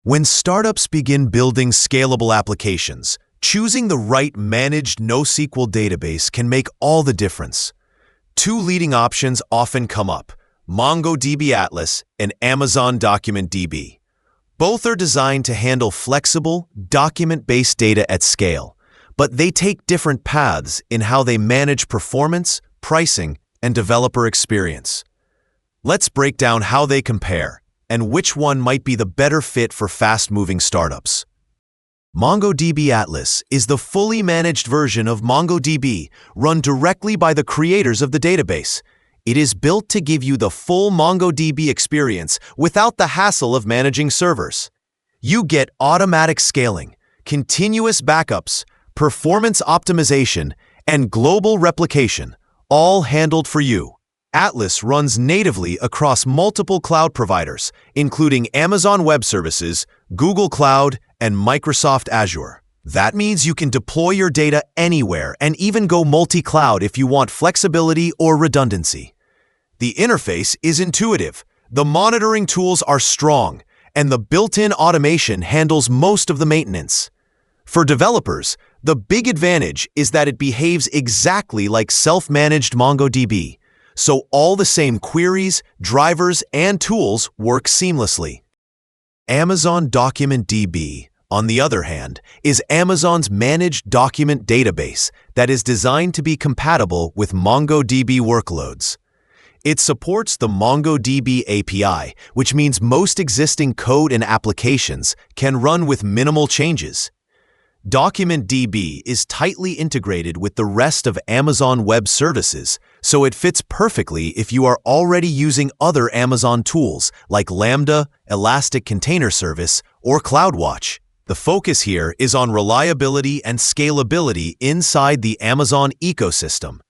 When startups begin building scalable applications, choosing the right managed NoSQL database can make all the difference. Two leading options often come up: MongoDB Atlas and Amazon DocumentDB. Both are designed to handle flexible, document-based data at scale, but they take different paths in how they manage performance, pricing, and developer experience. Let's break down how they compare and which one might be the better fit for fast-moving startups. MongoDB Atlas is the fully managed version of MongoDB run directly by the creators of the database. It is built to give you the full MongoDB experience without the hassle of managing servers. You get automatic scaling, continuous backups, performance optimization, and global replication, all handled for you. Atlas runs natively across multiple cloud providers, including Amazon Web Services, Google Cloud, and Microsoft Azure. That means you can deploy your data anywhere and even go multi-cloud if you want flexibility or redundancy. The interface is intuitive, the monitoring tools are strong, and the built-in automation handles most of the maintenance. For developers, the big advantage is that it behaves exactly like self-managed MongoDB, so all the same queries, drivers, and tools work seamlessly. Amazon DocumentDB, on the other hand, is Amazon's managed document database that is designed to be compatible with MongoDB workloads. It supports the MongoDB API, which means most existing code and applications can run with minimal changes. DocumentDB is tightly integrated with the rest of Amazon Web Services, so it fits perfectly if you are already using other Amazon tools like Lambda, Elastic Container Service, or CloudWatch. The focus here is on reliability and scalability inside the Amazon ecosystem.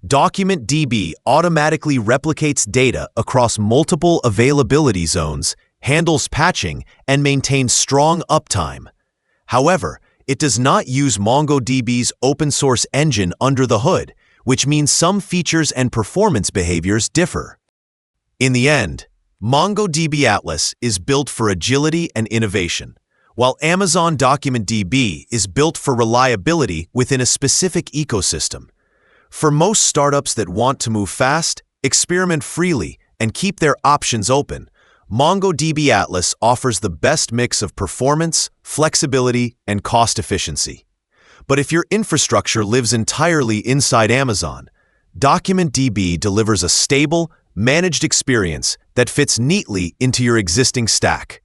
DocumentDB automatically replicates data across multiple availability zones, handles patching, and maintains strong uptime. However, it does not use MongoDB's open-source engine under the hood, which means some features and performance behaviors differ. In the end, MongoDB Atlas is built for agility and innovation, while Amazon DocumentDB is built for reliability within a specific ecosystem. For most startups that want to move fast, experiment freely, and keep their options open, MongoDB Atlas offers the best mix of performance, flexibility, and cost efficiency. But if your infrastructure lives entirely inside Amazon, DocumentDB delivers a stable, managed experience that fits neatly into your existing stack.